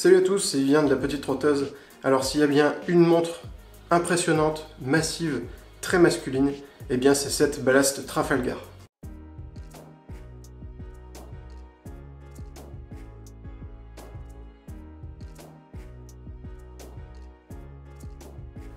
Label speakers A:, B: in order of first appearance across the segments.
A: Salut à tous, c'est Vivien de la Petite Trotteuse. Alors s'il y a bien une montre impressionnante, massive, très masculine, eh bien c'est cette Ballast Trafalgar.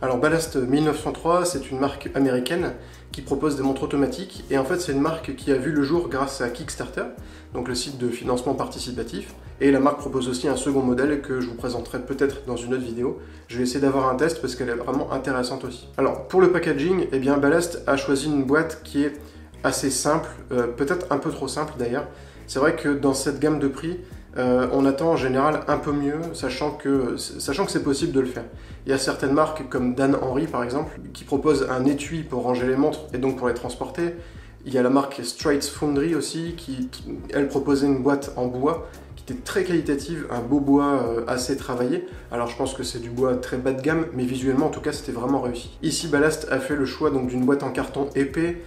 A: Alors Ballast 1903, c'est une marque américaine qui propose des montres automatiques et en fait c'est une marque qui a vu le jour grâce à Kickstarter, donc le site de financement participatif, et la marque propose aussi un second modèle que je vous présenterai peut-être dans une autre vidéo. Je vais essayer d'avoir un test parce qu'elle est vraiment intéressante aussi. Alors pour le packaging, eh bien Ballast a choisi une boîte qui est assez simple, peut-être un peu trop simple d'ailleurs. C'est vrai que dans cette gamme de prix, on attend en général un peu mieux, sachant que c'est possible de le faire. Il y a certaines marques comme Dan Henry par exemple, qui proposent un étui pour ranger les montres et donc pour les transporter. Il y a la marque Straits Foundry aussi, qui elle proposait une boîte en bois, qui était très qualitative, un beau bois assez travaillé. Alors je pense que c'est du bois très bas de gamme, mais visuellement en tout cas c'était vraiment réussi. Ici Ballast a fait le choix donc d'une boîte en carton épais,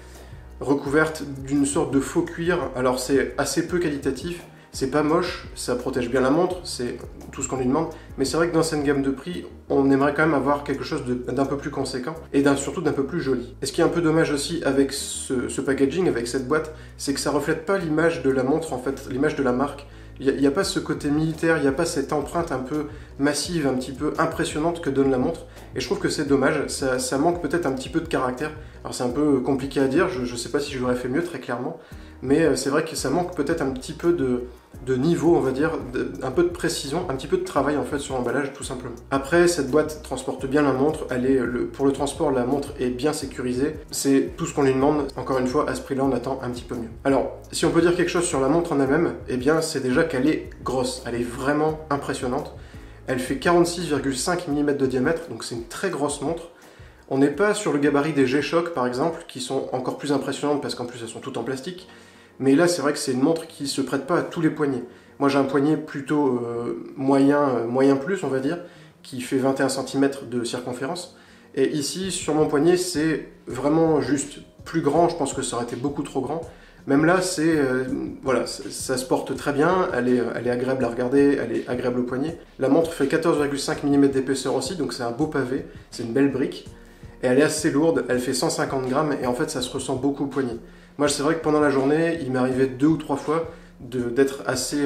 A: recouverte d'une sorte de faux cuir. Alors c'est assez peu qualitatif, c'est pas moche, ça protège bien la montre, c'est tout ce qu'on lui demande, mais c'est vrai que dans cette gamme de prix, on aimerait quand même avoir quelque chose d'un peu plus conséquent et surtout d'un peu plus joli. Et ce qui est un peu dommage aussi avec ce packaging, avec cette boîte, c'est que ça reflète pas l'image de la montre en fait, l'image de la marque. Il n'y a pas ce côté militaire, il n'y a pas cette empreinte un peu massive, un petit peu impressionnante que donne la montre. Et je trouve que c'est dommage, ça manque peut-être un petit peu de caractère. Alors c'est un peu compliqué à dire, je ne sais pas si je l'aurais fait mieux très clairement, mais c'est vrai que ça manque peut-être un petit peu de niveau, on va dire, un peu de précision, un petit peu de travail en fait sur l'emballage tout simplement. Après, cette boîte transporte bien la montre, pour le transport, la montre est bien sécurisée, c'est tout ce qu'on lui demande. Encore une fois, à ce prix-là, on attend un petit peu mieux. Alors, si on peut dire quelque chose sur la montre en elle-même, eh bien c'est déjà qu'elle est grosse, elle est vraiment impressionnante. Elle fait 46,5 mm de diamètre, donc c'est une très grosse montre. On n'est pas sur le gabarit des G-Shock par exemple, qui sont encore plus impressionnantes parce qu'en plus elles sont toutes en plastique. Mais là, c'est vrai que c'est une montre qui se prête pas à tous les poignets. Moi, j'ai un poignet plutôt moyen plus, on va dire, qui fait 21 cm de circonférence. Et ici, sur mon poignet, c'est vraiment juste plus grand. Je pense que ça aurait été beaucoup trop grand. Même là, voilà, ça se porte très bien. Elle est agréable à regarder, elle est agréable au poignet. La montre fait 14,5 mm d'épaisseur aussi, donc c'est un beau pavé. C'est une belle brique. Et elle est assez lourde, elle fait 150 grammes et en fait, ça se ressent beaucoup au poignet. Moi, c'est vrai que pendant la journée, il m'arrivait 2 ou 3 fois d'être assez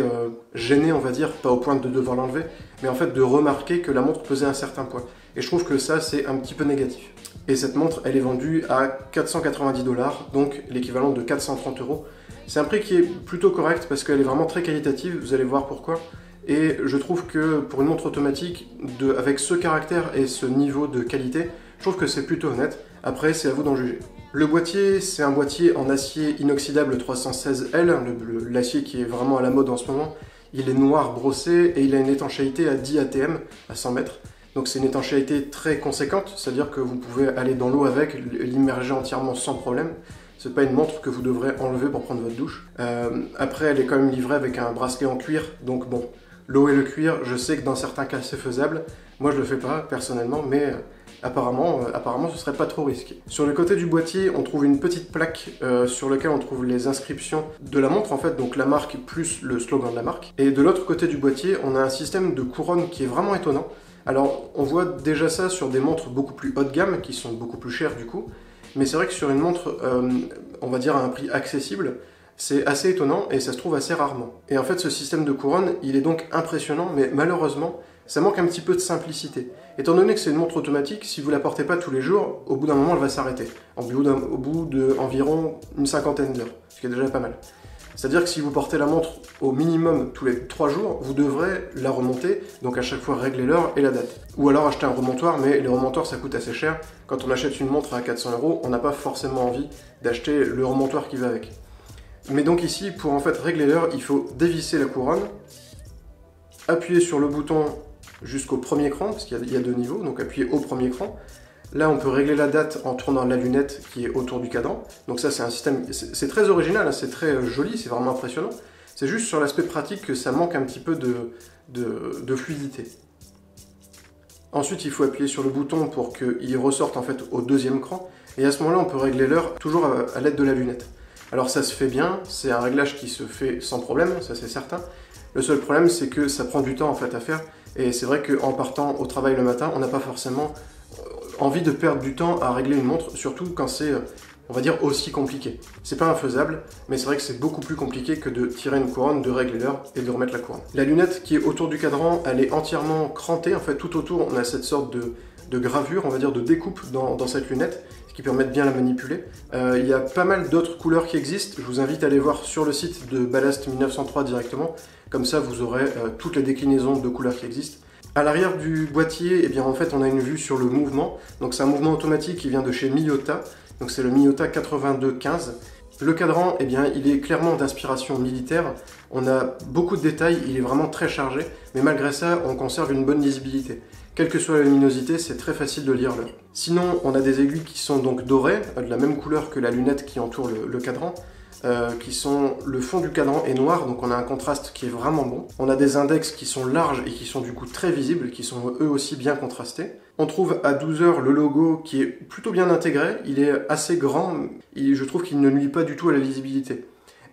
A: gêné, on va dire, pas au point de devoir l'enlever, mais en fait de remarquer que la montre pesait un certain poids. Et je trouve que ça, c'est un petit peu négatif. Et cette montre, elle est vendue à 490 $, donc l'équivalent de 430 €. C'est un prix qui est plutôt correct parce qu'elle est vraiment très qualitative, vous allez voir pourquoi. Et je trouve que pour une montre automatique, avec ce caractère et ce niveau de qualité, je trouve que c'est plutôt honnête. Après, c'est à vous d'en juger. Le boîtier, c'est un boîtier en acier inoxydable 316L, l'acier qui est vraiment à la mode en ce moment. Il est noir brossé et il a une étanchéité à 10 atm, à 100 mètres. Donc c'est une étanchéité très conséquente, c'est-à-dire que vous pouvez aller dans l'eau avec, l'immerger entièrement sans problème. C'est pas une montre que vous devrez enlever pour prendre votre douche. Après, elle est quand même livrée avec un bracelet en cuir, donc bon, l'eau et le cuir, je sais que dans certains cas c'est faisable. Moi je le fais pas personnellement, mais apparemment ce serait pas trop risqué. Sur le côté du boîtier, on trouve une petite plaque sur laquelle on trouve les inscriptions de la montre en fait, donc la marque plus le slogan de la marque. Et de l'autre côté du boîtier, on a un système de couronne qui est vraiment étonnant. Alors on voit déjà ça sur des montres beaucoup plus haut de gamme, qui sont beaucoup plus chères du coup, mais c'est vrai que sur une montre, on va dire à un prix accessible, c'est assez étonnant et ça se trouve assez rarement. Et en fait ce système de couronne, il est donc impressionnant, mais malheureusement, ça manque un petit peu de simplicité. Étant donné que c'est une montre automatique, si vous la portez pas tous les jours, au bout d'un moment elle va s'arrêter. Au bout d'environ une cinquantaine d'heures, ce qui est déjà pas mal. C'est-à-dire que si vous portez la montre au minimum tous les 3 jours, vous devrez la remonter, donc à chaque fois régler l'heure et la date. Ou alors acheter un remontoir, mais les remontoirs ça coûte assez cher. Quand on achète une montre à 400 €, on n'a pas forcément envie d'acheter le remontoir qui va avec. Mais donc ici, pour en fait régler l'heure, il faut dévisser la couronne, appuyer sur le bouton jusqu'au premier cran, parce qu'il y a 2 niveaux, donc appuyer au premier cran. Là, on peut régler la date en tournant la lunette qui est autour du cadran. Donc ça, c'est un système, c'est très original, hein, c'est très joli, c'est vraiment impressionnant. C'est juste sur l'aspect pratique que ça manque un petit peu de fluidité. Ensuite, il faut appuyer sur le bouton pour qu'il ressorte en fait au deuxième cran. Et à ce moment-là, on peut régler l'heure toujours à l'aide de la lunette. Alors ça se fait bien, c'est un réglage qui se fait sans problème, ça c'est certain. Le seul problème, c'est que ça prend du temps en fait à faire. Et c'est vrai qu'en partant au travail le matin, on n'a pas forcément envie de perdre du temps à régler une montre, surtout quand c'est, on va dire, aussi compliqué. C'est pas infaisable, mais c'est vrai que c'est beaucoup plus compliqué que de tirer une couronne, de régler l'heure et de remettre la couronne. La lunette qui est autour du cadran, elle est entièrement crantée. En fait, tout autour, on a cette sorte de gravure, on va dire, de découpe dans cette lunette, ce qui permet de bien la manipuler. Il y a pas mal d'autres couleurs qui existent. Je vous invite à aller voir sur le site de Ballast 1903 directement. Comme ça, vous aurez toutes les déclinaisons de couleurs qui existent. À l'arrière du boîtier, eh bien, en fait, on a une vue sur le mouvement. Donc c'est un mouvement automatique qui vient de chez Miyota. Donc c'est le Miyota 8215. Le cadran, eh bien, il est clairement d'inspiration militaire. On a beaucoup de détails, il est vraiment très chargé. Mais malgré ça, on conserve une bonne lisibilité. Quelle que soit la luminosité, c'est très facile de lire l'heure. Sinon, on a des aiguilles qui sont donc dorées, de la même couleur que la lunette qui entoure le cadran. Le fond du cadran est noir, donc on a un contraste qui est vraiment bon. On a des index qui sont larges et qui sont du coup très visibles, qui sont eux aussi bien contrastés. On trouve à 12 h le logo qui est plutôt bien intégré, il est assez grand, et je trouve qu'il ne nuit pas du tout à la lisibilité.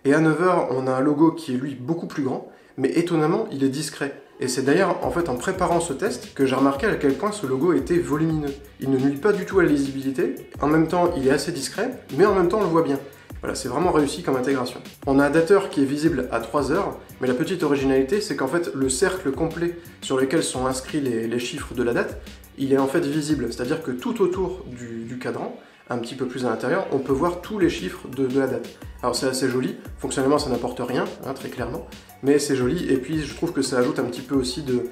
A: Et à 9 h, on a un logo qui est lui beaucoup plus grand, mais étonnamment, il est discret. Et c'est d'ailleurs en fait en préparant ce test que j'ai remarqué à quel point ce logo était volumineux. Il ne nuit pas du tout à la lisibilité, en même temps il est assez discret, mais en même temps on le voit bien. Voilà, c'est vraiment réussi comme intégration. On a un dateur qui est visible à 3 h, mais la petite originalité, c'est qu'en fait, le cercle complet sur lequel sont inscrits les chiffres de la date, il est en fait visible. C'est-à-dire que tout autour du cadran, un petit peu plus à l'intérieur, on peut voir tous les chiffres de la date. Alors c'est assez joli, fonctionnellement ça n'apporte rien, hein, très clairement, mais c'est joli, et puis je trouve que ça ajoute un petit peu aussi de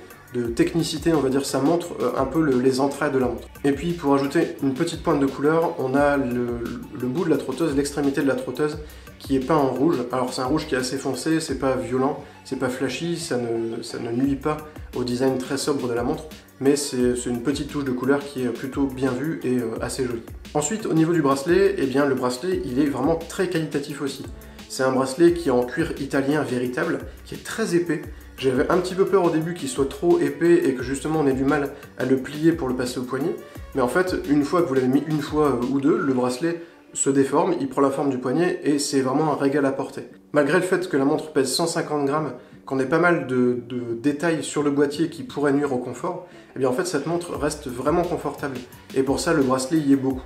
A: technicité, on va dire, ça montre un peu les entrailles de la montre. Et puis pour ajouter une petite pointe de couleur, on a le bout de la trotteuse, l'extrémité de la trotteuse qui est peint en rouge. Alors c'est un rouge qui est assez foncé, c'est pas violent, c'est pas flashy, ça ne nuit pas au design très sobre de la montre, mais c'est une petite touche de couleur qui est plutôt bien vue et assez jolie. Ensuite, au niveau du bracelet, eh bien le bracelet il est vraiment très qualitatif aussi. C'est un bracelet qui est en cuir italien véritable, qui est très épais. J'avais un petit peu peur au début qu'il soit trop épais et que justement on ait du mal à le plier pour le passer au poignet. Mais en fait, une fois que vous l'avez mis une fois ou deux, le bracelet se déforme, il prend la forme du poignet et c'est vraiment un régal à porter. Malgré le fait que la montre pèse 150 grammes, qu'on ait pas mal de détails sur le boîtier qui pourraient nuire au confort, eh bien en fait cette montre reste vraiment confortable. Et pour ça, le bracelet y est beaucoup.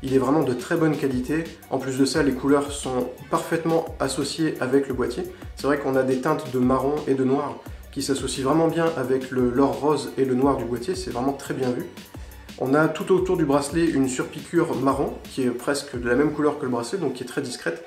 A: Il est vraiment de très bonne qualité. En plus de ça, les couleurs sont parfaitement associées avec le boîtier. C'est vrai qu'on a des teintes de marron et de noir qui s'associent vraiment bien avec l'or rose et le noir du boîtier. C'est vraiment très bien vu. On a tout autour du bracelet une surpiqûre marron qui est presque de la même couleur que le bracelet, donc qui est très discrète,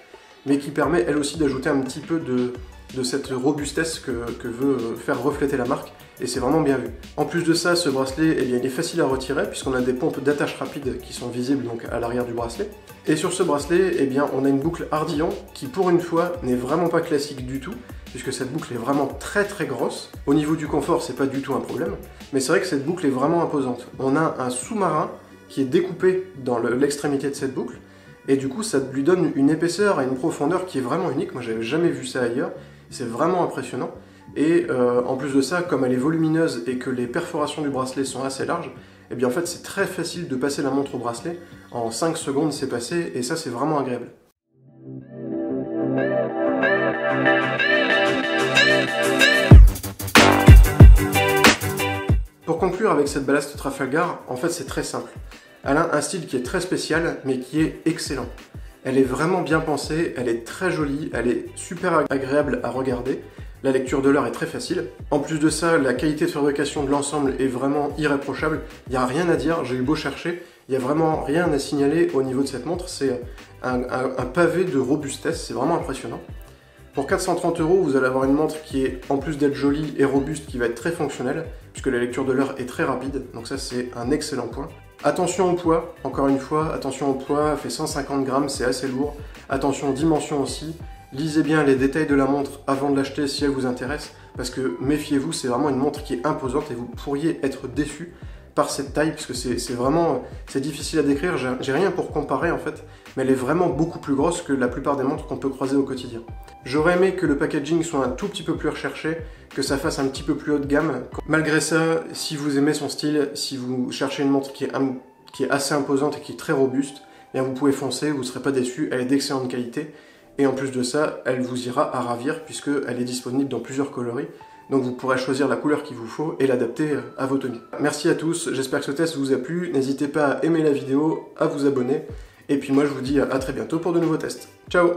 A: mais qui permet elle aussi d'ajouter un petit peu de cette robustesse que veut faire refléter la marque, et c'est vraiment bien vu. En plus de ça, ce bracelet, eh bien, il est facile à retirer puisqu'on a des pompes d'attache rapide qui sont visibles donc à l'arrière du bracelet. Et sur ce bracelet, eh bien, on a une boucle Ardillon qui pour une fois n'est vraiment pas classique du tout, puisque cette boucle est vraiment très très grosse. Au niveau du confort, c'est pas du tout un problème, mais c'est vrai que cette boucle est vraiment imposante. On a un sous-marin qui est découpé dans l'extrémité de cette boucle, et du coup ça lui donne une épaisseur et une profondeur qui est vraiment unique. Moi j'avais jamais vu ça ailleurs, c'est vraiment impressionnant. Et en plus de ça, comme elle est volumineuse et que les perforations du bracelet sont assez larges, et bien en fait c'est très facile de passer la montre au bracelet. En 5 secondes c'est passé, et ça c'est vraiment agréable. Pour conclure avec cette Ballast Trafalgar, en fait c'est très simple. Elle a un style qui est très spécial, mais qui est excellent. Elle est vraiment bien pensée, elle est très jolie, elle est super agréable à regarder. La lecture de l'heure est très facile. En plus de ça, la qualité de fabrication de l'ensemble est vraiment irréprochable. Il n'y a rien à dire, j'ai eu beau chercher, il n'y a vraiment rien à signaler au niveau de cette montre. C'est un pavé de robustesse, c'est vraiment impressionnant. Pour 430 €, vous allez avoir une montre qui est, en plus d'être jolie et robuste, qui va être très fonctionnelle, puisque la lecture de l'heure est très rapide, donc ça c'est un excellent point. Attention au poids, encore une fois, attention au poids, elle fait 150 grammes, c'est assez lourd. Attention aux dimensions aussi, lisez bien les détails de la montre avant de l'acheter si elle vous intéresse, parce que méfiez-vous, c'est vraiment une montre qui est imposante et vous pourriez être déçu par cette taille, puisque c'est difficile à décrire, j'ai rien pour comparer en fait, mais elle est vraiment beaucoup plus grosse que la plupart des montres qu'on peut croiser au quotidien. J'aurais aimé que le packaging soit un tout petit peu plus recherché, que ça fasse un petit peu plus haut de gamme. Malgré ça, si vous aimez son style, si vous cherchez une montre qui est assez imposante et qui est très robuste, eh bien vous pouvez foncer, vous ne serez pas déçu, elle est d'excellente qualité. Et en plus de ça, elle vous ira à ravir puisqu'elle est disponible dans plusieurs coloris. Donc vous pourrez choisir la couleur qu'il vous faut et l'adapter à vos tenues. Merci à tous, j'espère que ce test vous a plu. N'hésitez pas à aimer la vidéo, à vous abonner. Et puis moi je vous dis à très bientôt pour de nouveaux tests. Ciao!